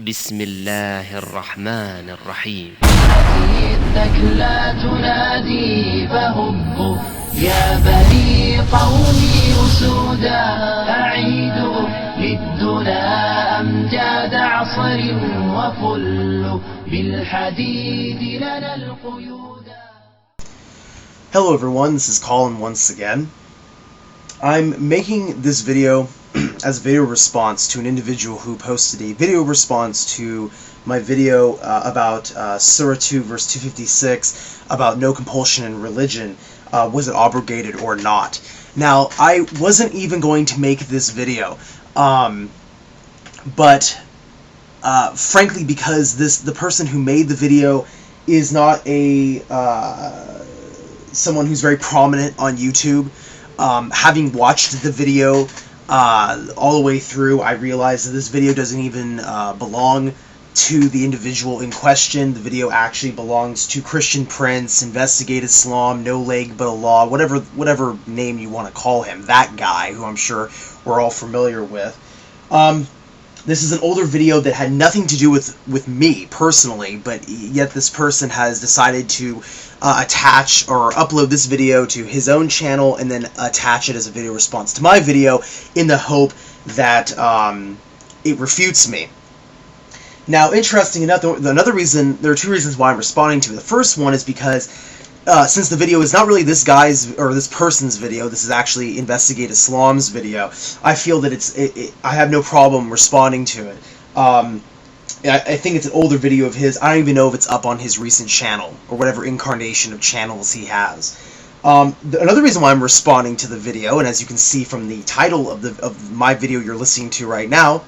بسم الله الرحمن الرحيم. إنك لا تنادي فهبوا يا بني قومي أسودا أعيدوا للدنا أمجاد عصر وفلوا بالحديد لنا القيود. Hello everyone, this is Colin once again. I'm making this video as a video response to an individual who posted a video response to my video about Surah 2 verse 256 about no compulsion in religion, was it abrogated or not. Now, I wasn't even going to make this video, but frankly, because the person who made the video is not a someone who's very prominent on YouTube. Having watched the video all the way through, I realized that this video doesn't even belong to the individual in question. The video actually belongs to Christian Prince, Investigate Islam, No Leg But Allah, whatever name you want to call him, that guy who I'm sure we're all familiar with. This is an older video that had nothing to do with me personally, but yet this person has decided to attach or upload this video to his own channel and then attach it as a video response to my video in the hope that it refutes me. Now, interesting enough, another reason, there are two reasons why I'm responding to it. The first one is because since the video is not really this guy's or this person's video, this is actually Investigate Islam's video, I feel that I have no problem responding to it. I think it's an older video of his. I don't even know if it's up on his recent channel or whatever incarnation of channels he has. Another reason why I'm responding to the video, and as you can see from the title of my video you're listening to right now,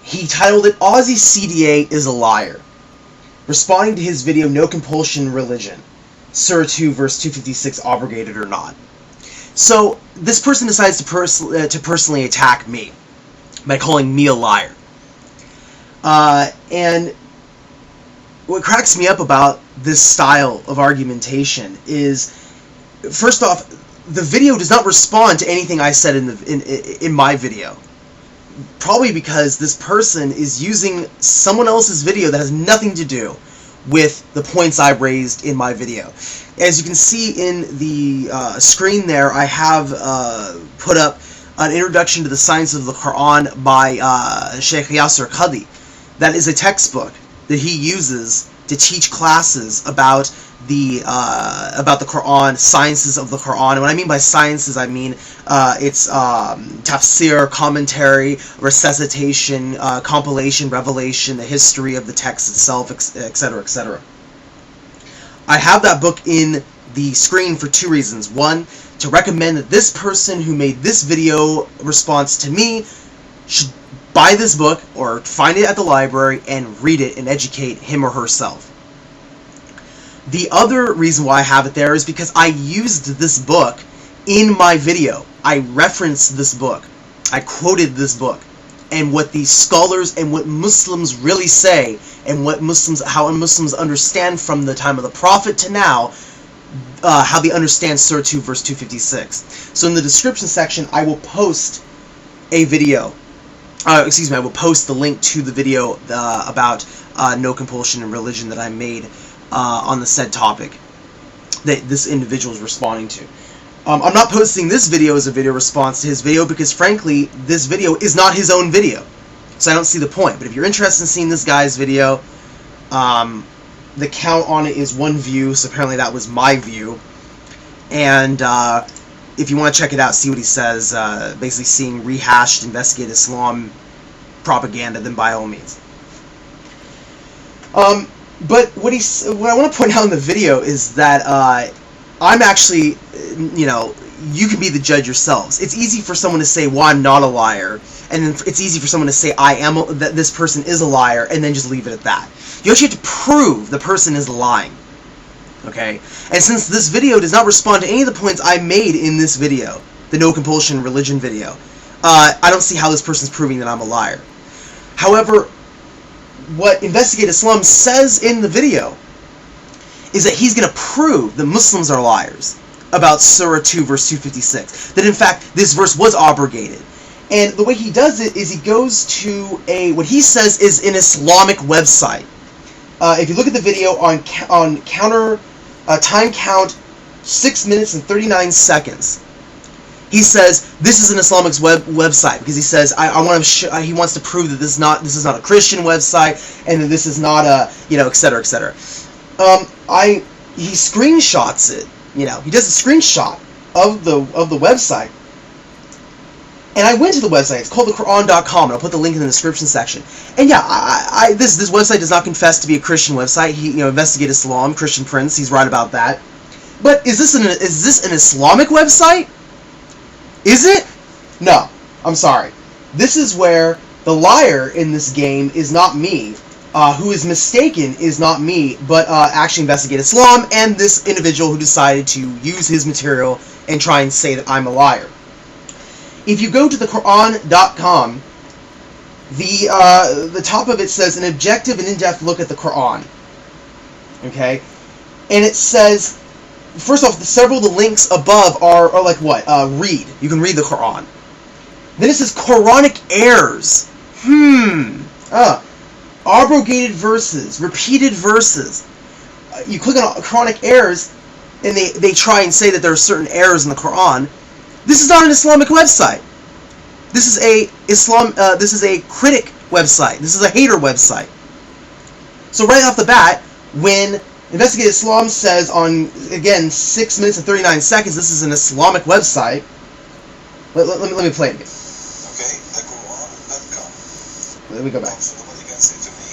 he titled it "ozzycda is a liar," responding to his video "No Compulsion in Religion, Surah 2 verse 256 abrogated or not." So this person decides to personally attack me by calling me a liar. And what cracks me up about this style of argumentation is, first off, the video does not respond to anything I said in my video. Probably because this person is using someone else's video that has nothing to do with the points I raised in my video. As you can see in the screen there, I have put up an introduction to the science of the Quran by Sheikh Yasser Qadhi. That is a textbook that he uses to teach classes about the Quran, sciences of the Quran. And what I mean by sciences, I mean it's tafsir, commentary, resuscitation, compilation, revelation, the history of the text itself, etc., etc. I have that book in the screen for two reasons. One, to recommend that this person who made this video response to me should buy this book or find it at the library and read it and educate him or herself. The other reason why I have it there is because I used this book in my video. I referenced this book. I quoted this book. And what the scholars and what Muslims really say, and how Muslims understand from the time of the Prophet to now, how they understand Surah 2 verse 256. So in the description section, I will post a video. I will post the link to the video about no compulsion in religion that I made on the said topic that this individual is responding to. I'm not posting this video as a video response to his video because, frankly, this video is not his own video. So I don't see the point. But if you're interested in seeing this guy's video, the count on it is 1 view, so apparently that was my view. And if you want to check it out, see what he says, basically seeing rehashed Investigate Islam propaganda, then by all means. But what I want to point out in the video is that I'm actually, you can be the judge yourselves. It's easy for someone to say, well, I'm not a liar, and then it's easy for someone to say, that this person is a liar, and then just leave it at that. You actually have to prove the person is lying. Okay? And since this video does not respond to any of the points I made in this video, the No Compulsion Religion video, I don't see how this person's proving that I'm a liar. However, what Investigate Islam says in the video is that he's going to prove that Muslims are liars about Surah 2 verse 256. That in fact, this verse was abrogated. And the way he does it is he goes to what he says is an Islamic website. If you look at the video on time count 6 minutes and 39 seconds, he says this is an Islamic website because he says he wants to prove that this is not a Christian website and that this is not a etc. etc. He screenshots it. He does a screenshot of the website. And I went to the website. It's called thequran.com, and I'll put the link in the description section. And yeah, this website does not confess to be a Christian website. He investigate Islam, Christian Prince. He's right about that. But is this an Islamic website? Is it? No, I'm sorry. This is where the liar in this game is not me. Who is mistaken is not me, but actually investigate Islam and this individual who decided to use his material and try and say that I'm a liar. If you go to thequran.com, the top of it says an objective and in-depth look at the Quran. Okay? And it says, first off, several of the links above are like what? Read. You can read the Quran. Then it says Quranic errors. Abrogated verses. Repeated verses. You click on Quranic errors, and they try and say that there are certain errors in the Quran. This is not an Islamic website. This is a critic website. This is a hater website. So right off the bat, when Investigate Islam says on, again, 6 minutes and 39 seconds, this is an Islamic website. Let me play it again. Okay, thequran.com. Let me go back. So nobody can say to me,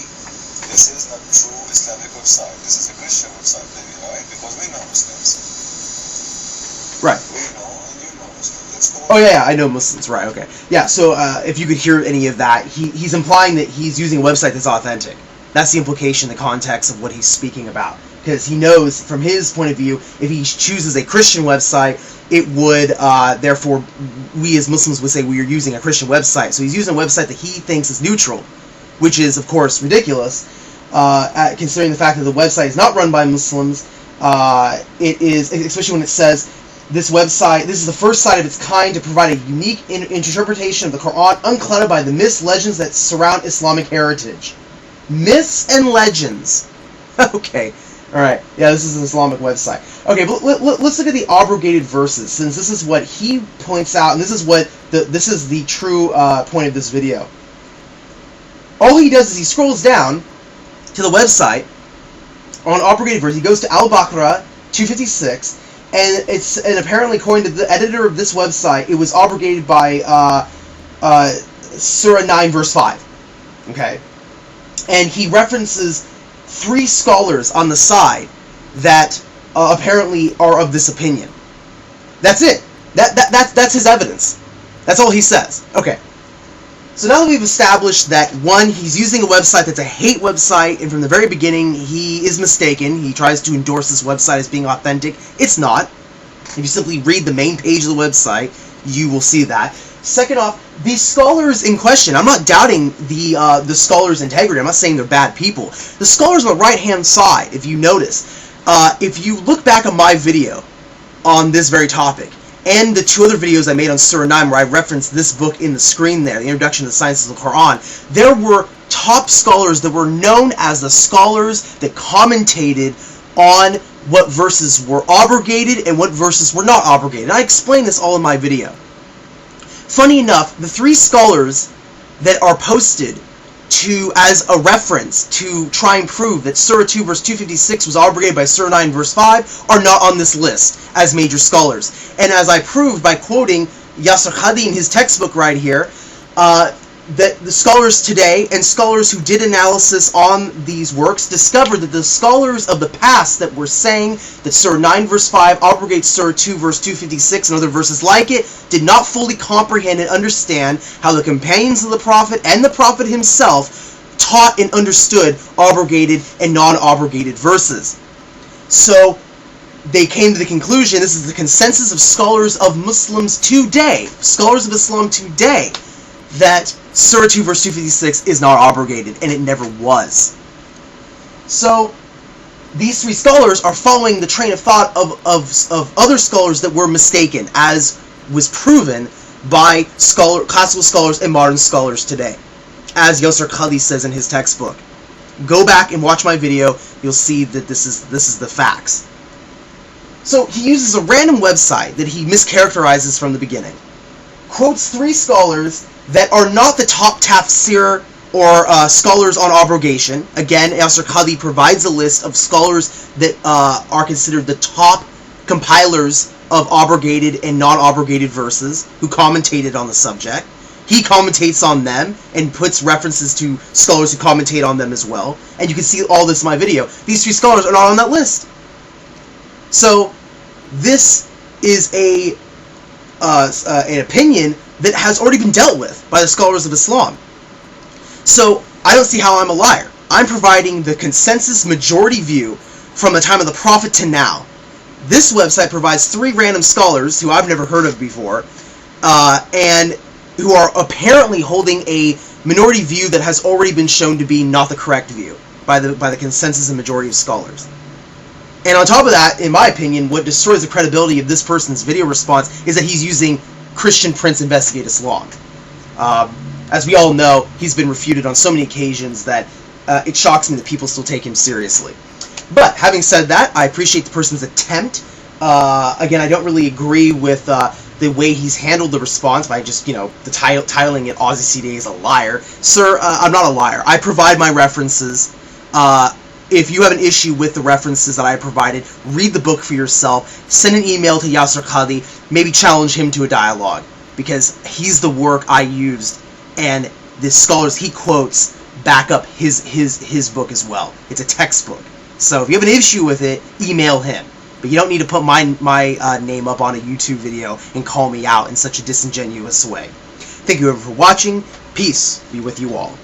this is not true Islamic website. This is a Christian website, maybe, right? Because we know Muslims. Right. We know, and you know Muslims. Let's go. Oh yeah, I know Muslims. Right. Okay. Yeah. So if you could hear any of that, he's implying that he's using a website that's authentic. That's the implication, the context of what he's speaking about. Because he knows, from his point of view, if he chooses a Christian website, it would, therefore, we as Muslims would say we are using a Christian website. So he's using a website that he thinks is neutral, which is, of course, ridiculous, considering the fact that the website is not run by Muslims. It is, especially when it says, this is the first site of its kind to provide a unique interpretation of the Quran, unclouded by the myths, legends that surround Islamic heritage. Myths and legends. Okay. Alright, yeah, this is an Islamic website. Okay, but let's look at the abrogated verses, since this is what he points out, and this is the true point of this video. All he does is he scrolls down to the website on abrogated verse. He goes to Al-Baqarah 256, and apparently, according to the editor of this website, it was abrogated by Surah 9 verse 5. Okay, and he references 3 scholars on the side that apparently are of this opinion. That's it. That's his evidence. That's all he says. Okay. So now that we've established that, one, he's using a website that's a hate website, and from the very beginning he is mistaken. He tries to endorse this website as being authentic. It's not. If you simply read the main page of the website, you will see that. Second off, these scholars in question, I'm not doubting the scholars' integrity. I'm not saying they're bad people. The scholars on the right-hand side, if you notice, if you look back on my video on this very topic, and the 2 other videos I made on Surah 9 where I referenced this book in the screen there, the Introduction to the Sciences of the Quran, there were top scholars that were known as the scholars that commentated on what verses were abrogated and what verses were not abrogated. And I explained this all in my video. Funny enough, the 3 scholars that are posted as a reference to try and prove that Surah 2 verse 256 was abrogated by Surah 9 verse 5 are not on this list as major scholars. And as I proved by quoting Yasser Khadi in his textbook right here, that the scholars today and scholars who did analysis on these works discovered that the scholars of the past that were saying that Surah 9 verse 5 abrogates Surah 2 verse 256 and other verses like it did not fully comprehend and understand how the companions of the Prophet and the Prophet himself taught and understood abrogated and non-abrogated verses. So they came to the conclusion, this is the consensus of scholars of Muslims today, scholars of Islam today, that Surah 2 verse 256 is not abrogated, and it never was. So these 3 scholars are following the train of thought of other scholars that were mistaken, as was proven by classical scholars and modern scholars today, as Yasser Qadhi says in his textbook. Go back and watch my video, you'll see that this is the facts. So he uses a random website that he mischaracterizes from the beginning, quotes 3 scholars that are not the top tafsir or scholars on abrogation. Again, Yasser Qadhi provides a list of scholars that are considered the top compilers of abrogated and non-abrogated verses who commentated on the subject. He commentates on them and puts references to scholars who commentate on them as well. And you can see all this in my video. These 3 scholars are not on that list. So this is an opinion that has already been dealt with by the scholars of Islam. So I don't see how I'm a liar. I'm providing the consensus majority view from the time of the Prophet to now. This website provides 3 random scholars who I've never heard of before, and who are apparently holding a minority view that has already been shown to be not the correct view by the consensus and majority of scholars. And on top of that, in my opinion, what destroys the credibility of this person's video response is that he's using Christian Prince Investigate Islam. As we all know, he's been refuted on so many occasions that it shocks me that people still take him seriously. But having said that, I appreciate the person's attempt. Again, I don't really agree with the way he's handled the response by just, titling it ozzycda is a liar. Sir, I'm not a liar. I provide my references. If you have an issue with the references that I provided, read the book for yourself. Send an email to Yasser Qadhi. Maybe challenge him to a dialogue, because he's the work I used, and the scholars he quotes back up his book as well. It's a textbook. So if you have an issue with it, email him. But you don't need to put my name up on a YouTube video and call me out in such a disingenuous way. Thank you everyone for watching. Peace be with you all.